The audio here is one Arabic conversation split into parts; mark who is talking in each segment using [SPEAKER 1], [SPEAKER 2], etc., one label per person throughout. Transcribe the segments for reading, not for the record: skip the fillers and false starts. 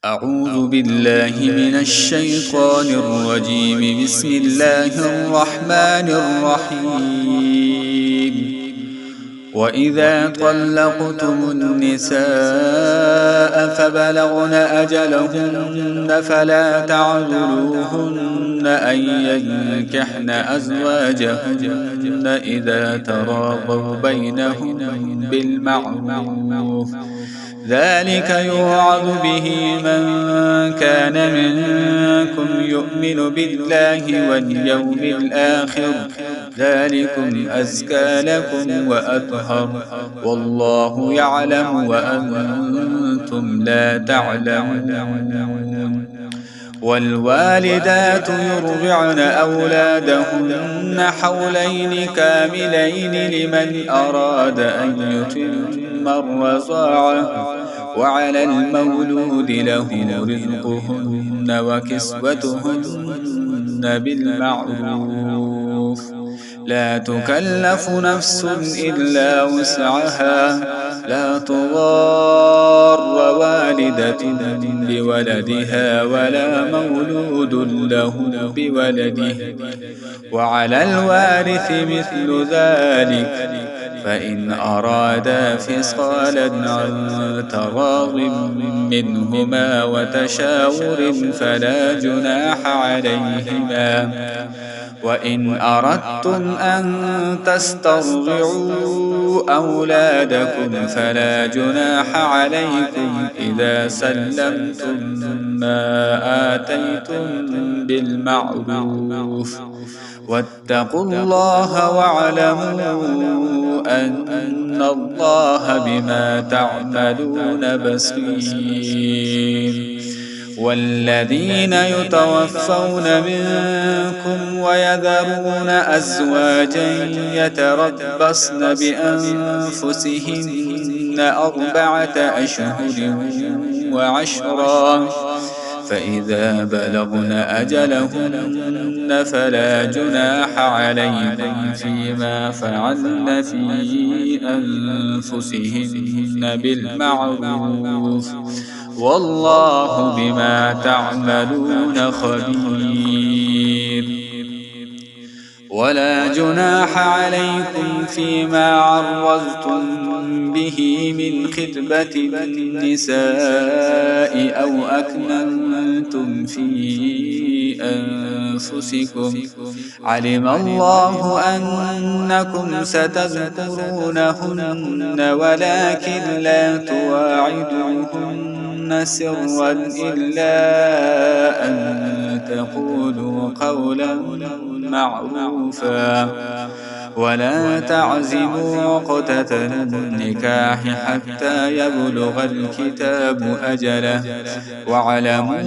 [SPEAKER 1] أعوذ بالله من الشيطان الرجيم. بسم الله الرحمن الرحيم. وإذا طلقتم النساء فبلغن أجلهن فلا تعذروهن أن ينكحن أزواجهن إذا تراضوا بينهم بالمعروف، ذلك يوعظ به من كان منكم يؤمن بالله واليوم الآخر، ذلكم أزكى لكم وأطهر، والله يعلم وأنتم لا تعلمون. والوالدات يرضعن أولادهن حولين كاملين لمن أراد أن يتم الرضاعة، وعلى المولود له رزقهن وكسوتهن بالمعروف، لا تكلف نفس إلا وسعها، لا تضار والدة بولدها ولا مولود له بولده، وعلى الوارث مثل ذلك، فإن أرادا فصالا عن تراض منهما وتشاور فلا جناح عليهما. وإن أردتم أن تسترضعوا أولادكم فلا جناح عليكم إذا سلمتم ما آتيتم بالمعروف، واتقوا الله واعلموا أن الله بما تعملون بصير. والذين يتوفون منكم ويذرون أزواجا يتربصن بأنفسهن 4 أشهر وعشرا، فإذا بلغن أجلهن فلا جناح عليكم فيما فعلن في أنفسهن بالمعروف، والله بما تعملون خبير. ولا جناح عليكم فيما عرضتم به من خطبة النساء أو أكننتم في أنفسكم، علم الله أنكم ستذكرونهن ولكن لا تواعدوهن سرا إلا أن تقولوا قولا معروفا، ولا تعزموا عقدة النكاح حتى يبلغ الكتاب أجله، واعلموا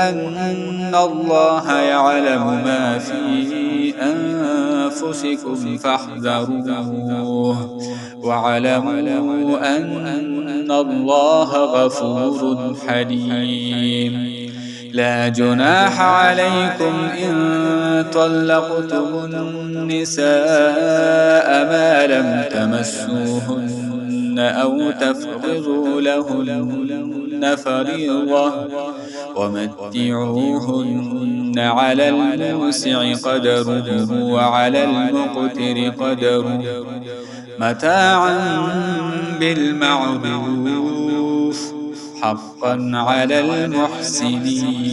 [SPEAKER 1] أن الله يعلم ما في أنفسكم فاحذروه، واعلموا أن الله غفور حليم. لا جناح عليكم إن طلقتم النساء ما لم تمسوهن أو تفرضوا لهن فريضة، ومتعوهن على الموسع قدره وعلى المقتر قدره متاعا بالمعروف، حقا على المحسنين.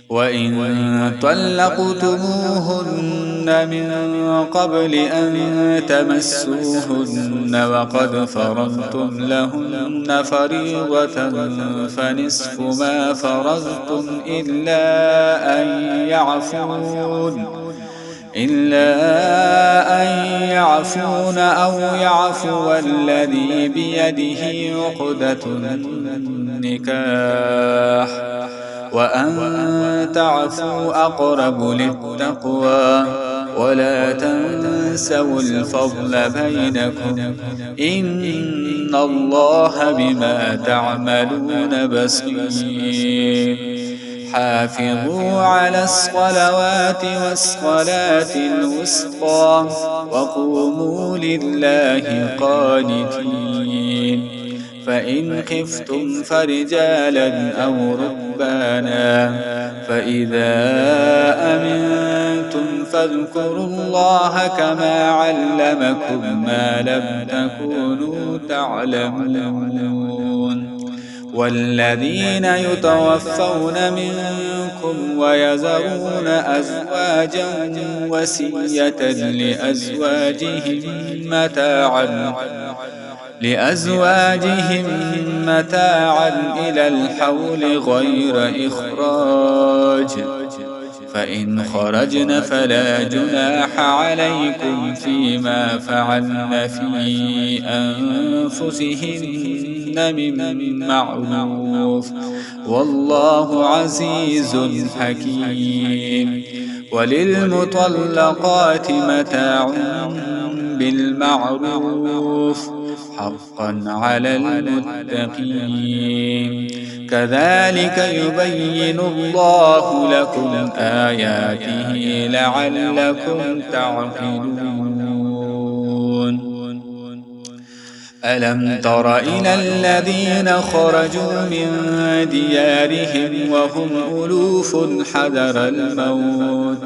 [SPEAKER 1] وإن طلقتموهن من قبل أن تمسوهن وقد فرضتم لهن فريضة فنصف ما فرضتم إلا أن يعفون أو يعفو الذي بيده عقدة النكاح، وأن تعفوا أقرب للتقوى، ولا تنسوا الفضل بينكم، إن الله بما تعملون بصير. حافظوا على الصلوات والصلاة الوسطى وقوموا لله قانتين. فإن خفتم فرجالا أو ركبانا فإذا أمنتم فاذكروا الله كما علمكم ما لم تكونوا تعلمون. والذين يتوفون منكم ويذرون أزواجا وصية لأزواجهم متاعا إلى الحول غير إخراج، فإن خرجن فلا جناح عليكم فيما فعلن في أنفسهن من معروف، والله عزيز حكيم. وللمطلقات متاع بالمعروف حقا على المتقين، كذلك يبين الله لكم آياته لعلكم تعقلون. ألم تر إلى الذين خرجوا من ديارهم وهم ألوف حذر الموت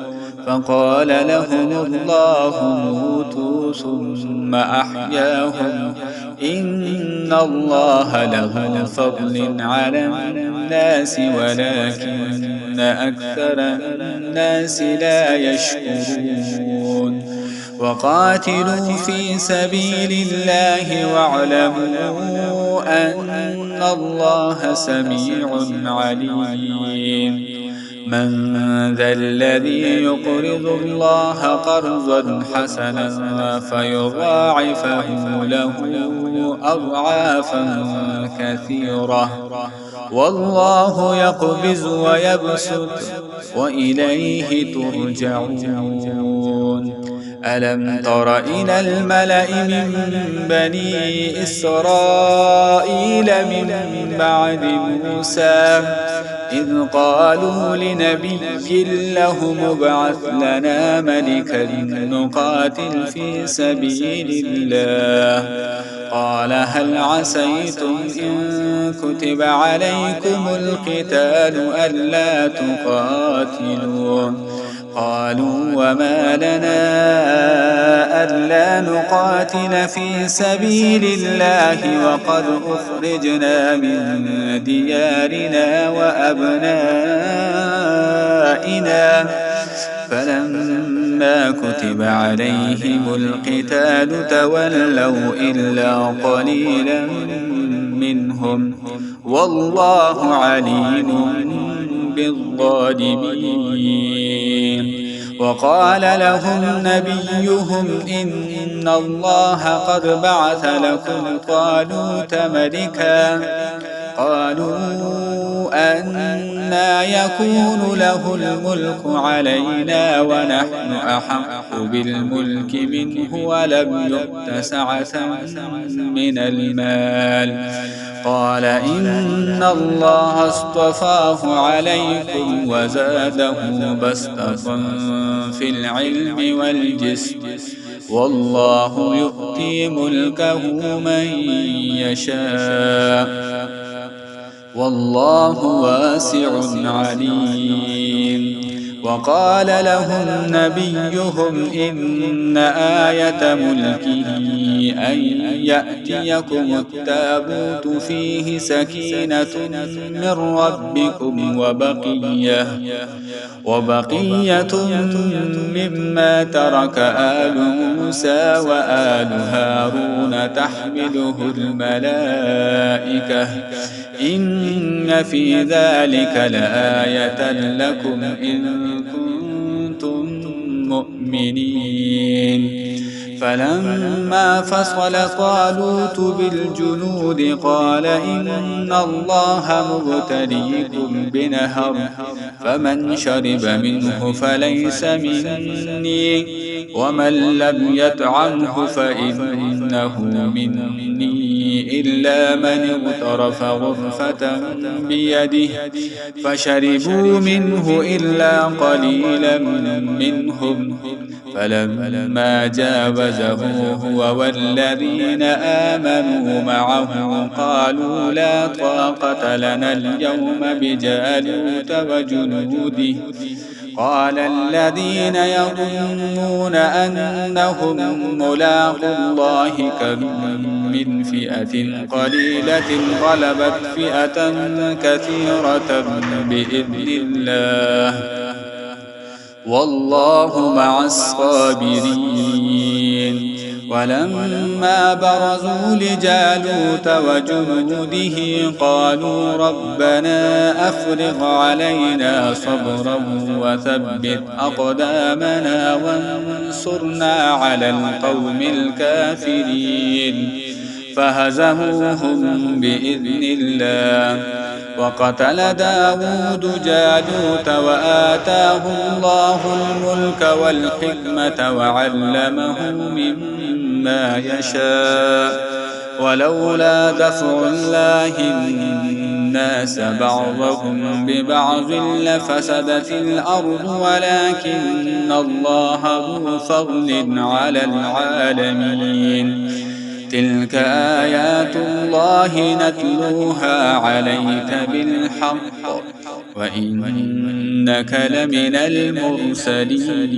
[SPEAKER 1] فقال لهم الله موتوا ثم أحياهم، إن الله له فضل على الناس ولكن أكثر الناس لا يشكرون. وقاتلوا في سبيل الله واعلموا أن الله سميع عليم. من ذا الذي يقرض الله قرضا حسنا فيضاعفه له أضعافا كثيرة، والله يقبض ويبسط وإليه ترجعون. ألم تر إلى الملأ من بني إسرائيل من بعد موسى إذ قالوا لنبي له ابعث لنا ملكا نقاتل في سبيل الله، قال هل عسيتم إن كتب عليكم القتال ألا تقاتلوا؟ قالوا وما لنا ألا نقاتل في سبيل الله وقد أخرجنا من ديارنا وأبنائنا، فلما كتب عليهم القتال تولوا إلا قليلا منهم، والله عليم بالظالمين. وقال لهم نبيهم إن الله قد بعث لكم طالوت ملكا، قالوا أنى يكون له الملك علينا ونحن أحق بالملك منه ولم يؤت سعة من المال، قال إن الله اصطفاه عليكم وزاده بسطة في العلم والجسم، والله يؤتي ملكه من يشاء، والله واسع عليم. وقال لهم نبيهم إن آية ملكه أن يأتيكم التابوت فيه سكينة من ربكم وبقية مما ترك آل موسى وآل هارون تحمله الملائكة، إن في ذلك لآية لكم إن كنتم مؤمنين. فلما فصل طالوت بالجنود قال إن الله مبتليكم بنهر فمن شرب منه فليس مني ومن لم يطعمه فإنه مني إلا من اغترف غرفة بيده فشربوا منه إلا قليلا منهم فلما جاوزه هو والذين آمنوا معه قالوا لا طاقة لنا اليوم بجالوت وجنوده قال الذين يظنون أنهم ملاقو الله كم من فئة قليلة غلبت فئة كثيرة بإذن الله والله مع الصابرين. ولما برزوا لجالوت وجنوده قالوا ربنا أفرغ علينا صبرا وثبت أقدامنا وانصرنا على القوم الكافرين فهزموهم بإذن الله. وقتل داود جالوت وآتاه الله الملك والحكمة وعلمه مما يشاء ولولا دفع الله الناس بعضهم ببعض لفسدت الأرض ولكن الله ذو فضل على العالمين. تلك آيات الله نتلوها عليك بالحق وإنك لمن المرسلين.